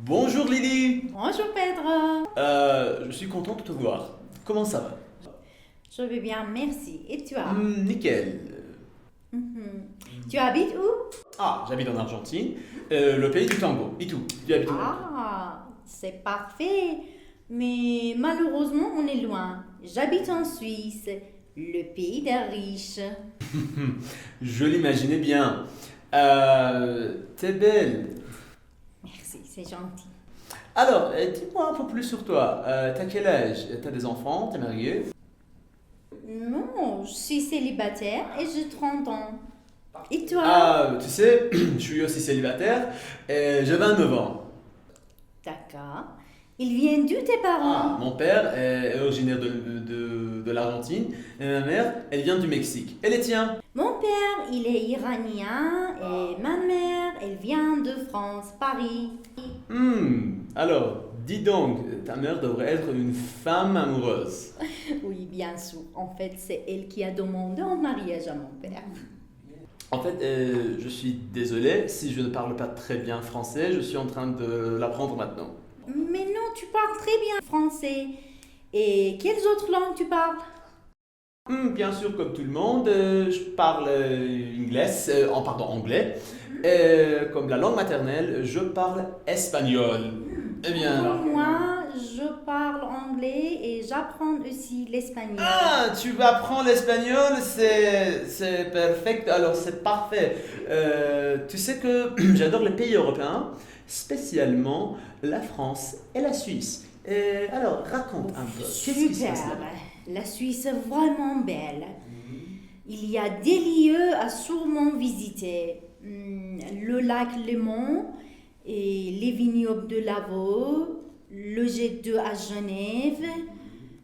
Bonjour Lily. Bonjour Pedro. Je suis content de te voir. Comment ça va? Je vais bien, merci. Et toi? Nickel. Tu habites où? Ah, j'habite en Argentine, le pays du tango. Et tout, tu habites où? Ah, c'est parfait. Mais malheureusement, on est loin. J'habite en Suisse, le pays des riches. Je l'imaginais bien. T'es belle. Merci, c'est gentil. Alors, dis-moi un peu plus sur toi. T'as quel âge? T'as des enfants? T'es mariée? Non, je suis célibataire et j'ai 30 ans. Et toi? Ah, tu sais, je suis aussi célibataire et j'ai 29 ans. D'accord. Ils viennent d'où tes Ah, parents? mon père est originaire de l'Argentine et ma mère, elle vient du Mexique. Et les tiens? Mon père, il est iranien et ma mère, elle vient de France, Paris. Alors, dis donc, ta mère devrait être une femme amoureuse. Oui, bien sûr. En fait, c'est elle qui a demandé en mariage à mon père. En fait, je suis désolé si je ne parle pas très bien français, je suis en train de l'apprendre maintenant. Mais non, tu parles très bien français. Et quelles autres langues tu parles? Bien sûr, comme tout le monde, je parle anglais. Comme la langue maternelle, je parle espagnol. Eh bien, Comme moi, je parle anglais et j'apprends aussi l'espagnol. tu apprends l'espagnol, c'est perfect, alors c'est parfait. Tu sais que j'adore les pays européens, spécialement la France et la Suisse. Alors, raconte un peu, qu'est-ce qui se passe Super. là-bas? La Suisse est vraiment belle. Il y a des lieux à sûrement visiter. Le lac Léman et les vignobles de Lavaux, le jet d'eau à Genève,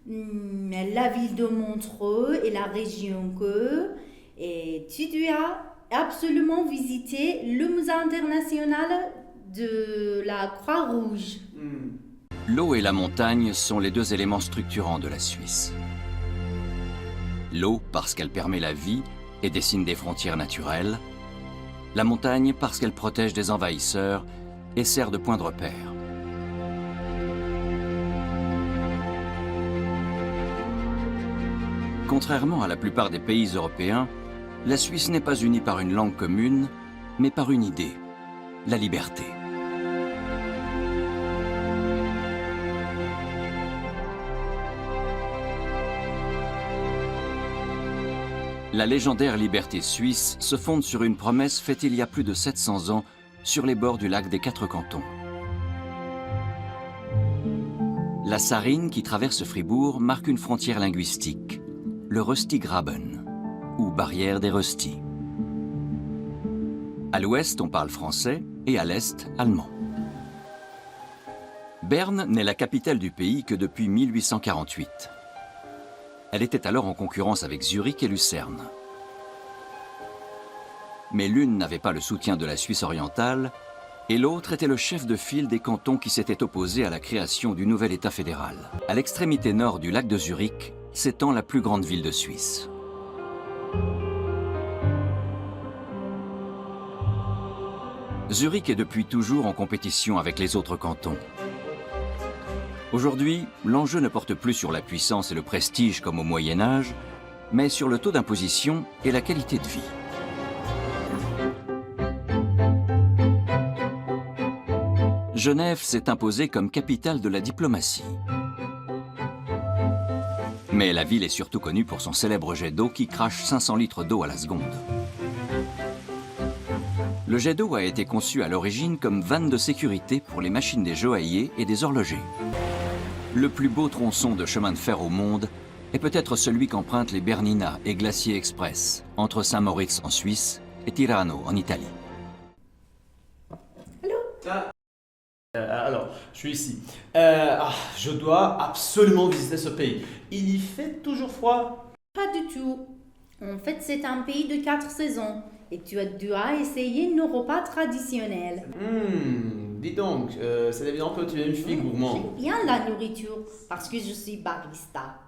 la ville de Montreux et la région que. Et tu dois absolument visiter le musée international de la Croix-Rouge. L'eau et la montagne sont les deux éléments structurants de la Suisse. L'eau parce qu'elle permet la vie et dessine des frontières naturelles. La montagne parce qu'elle protège des envahisseurs et sert de point de repère. Contrairement à la plupart des pays européens, la Suisse n'est pas unie par une langue commune, mais par une idée, la liberté. La légendaire liberté suisse se fonde sur une promesse faite il y a plus de 700 ans sur les bords du lac des Quatre Cantons. La Sarine qui traverse Fribourg marque une frontière linguistique, le Röstigraben, ou barrière des Rösti. À l'ouest, on parle français et à l'est, allemand. Berne n'est la capitale du pays que depuis 1848. Elle était alors en concurrence avec Zurich et Lucerne. Mais l'une n'avait pas le soutien de la Suisse orientale et l'autre était le chef de file des cantons qui s'étaient opposés à la création du nouvel État fédéral. À l'extrémité nord du lac de Zurich s'étend la plus grande ville de Suisse. Zurich est depuis toujours en compétition avec les autres cantons. Aujourd'hui, l'enjeu ne porte plus sur la puissance et le prestige comme au Moyen Âge, mais sur le taux d'imposition et la qualité de vie. Genève s'est imposée comme capitale de la diplomatie. Mais la ville est surtout connue pour son célèbre jet d'eau qui crache 500 litres d'eau à la seconde. Le jet d'eau a été conçu à l'origine comme vanne de sécurité pour les machines des joailliers et des horlogers. Le plus beau tronçon de chemin de fer au monde est peut-être celui qu'empruntent les Bernina et Glacier Express entre Saint-Moritz en Suisse et Tirano en Italie. Alors, je suis ici. Je dois absolument visiter ce pays. Il y fait toujours froid? Pas du tout. En fait, c'est un pays de 4 saisons et tu dois essayer nos repas traditionnels. Dis donc, c'est évident que tu es une fille gourmande. J'aime bien la nourriture parce que je suis barista.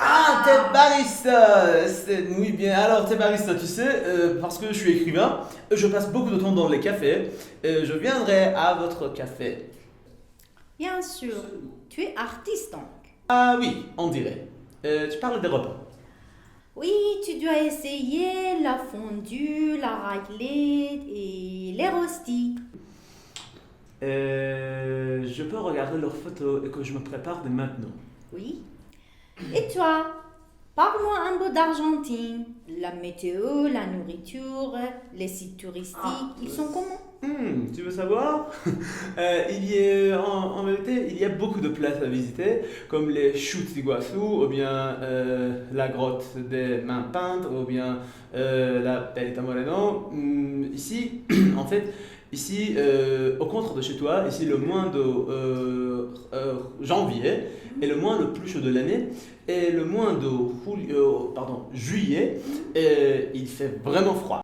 Ah, t'es barista! Oui, bien, alors t'es barista, tu sais, parce que je suis écrivain, je passe beaucoup de temps dans les cafés, je viendrai à votre café. Bien sûr, tu es artiste donc. Ah oui, on dirait. Tu parles des repas. Oui, tu dois essayer la fondue, la raclette et les rostis. Je peux regarder leurs photos et que je me prépare dès maintenant. Oui. Et toi, parle-moi un peu d'Argentine. La météo, la nourriture, les sites touristiques, ils sont comment? Tu veux savoir? En vérité, il y a beaucoup de places à visiter, comme les chutes d'Iguassou, ou bien la grotte des mains peintres, ou bien la Perita Moreno. Ici, en fait, ici, au contraire de chez toi, ici le mois de janvier est le mois le plus chaud de l'année, et le mois de juillet, il fait vraiment froid.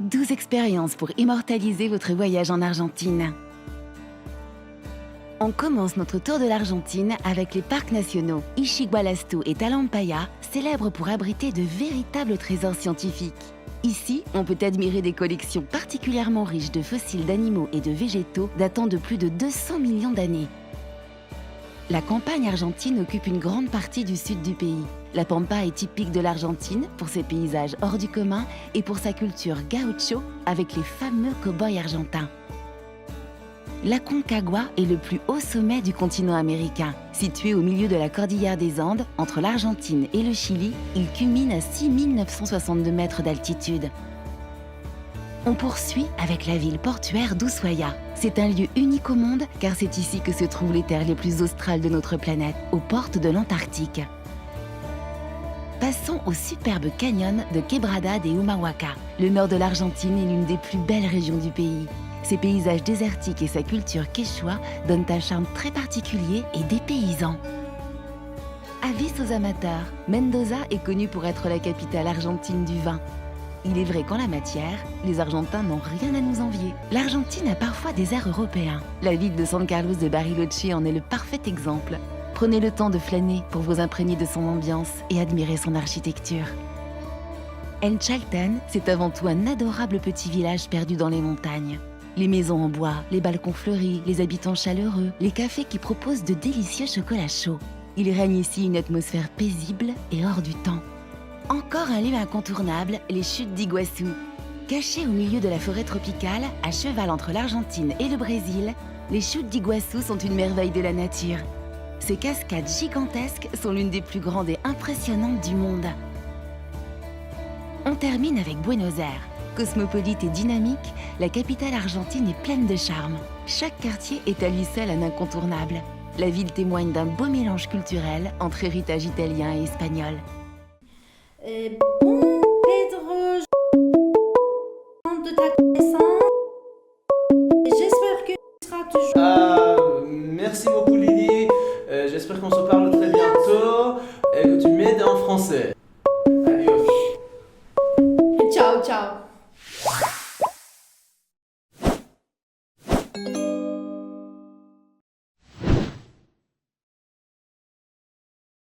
12 expériences pour immortaliser votre voyage en Argentine. On commence notre tour de l'Argentine avec les parcs nationaux Ischigualasto et Talampaya, célèbres pour abriter de véritables trésors scientifiques. Ici, on peut admirer des collections particulièrement riches de fossiles d'animaux et de végétaux datant de plus de 200 millions d'années. La campagne argentine occupe une grande partie du sud du pays. La pampa est typique de l'Argentine pour ses paysages hors du commun et pour sa culture gaucho avec les fameux cow-boys argentins. L'Aconcagua est le plus haut sommet du continent américain. Situé au milieu de la cordillère des Andes, entre l'Argentine et le Chili, il culmine à 6962 mètres d'altitude. On poursuit avec la ville portuaire d'Ushuaia. C'est un lieu unique au monde car c'est ici que se trouvent les terres les plus australes de notre planète, aux portes de l'Antarctique. Passons au superbe canyon de Quebrada de Humahuaca. Le nord de l'Argentine est l'une des plus belles régions du pays. Ses paysages désertiques et sa culture quechua donnent un charme très particulier et dépaysant. Avis aux amateurs, Mendoza est connue pour être la capitale argentine du vin. Il est vrai qu'en la matière, les Argentins n'ont rien à nous envier. L'Argentine a parfois des airs européens. La ville de San Carlos de Bariloche en est le parfait exemple. Prenez le temps de flâner pour vous imprégner de son ambiance et admirer son architecture. El Chaltén, c'est avant tout un adorable petit village perdu dans les montagnes. Les maisons en bois, les balcons fleuris, les habitants chaleureux, les cafés qui proposent de délicieux chocolats chauds. Il règne ici une atmosphère paisible et hors du temps. Encore un lieu incontournable, les chutes d'Iguassou. Cachées au milieu de la forêt tropicale, à cheval entre l'Argentine et le Brésil, les chutes d'Iguassou sont une merveille de la nature. Ces cascades gigantesques sont l'une des plus grandes et impressionnantes du monde. On termine avec Buenos Aires. Cosmopolite et dynamique, la capitale argentine est pleine de charme. Chaque quartier est à lui seul un incontournable. La ville témoigne d'un beau mélange culturel entre héritage italien et espagnol. Bon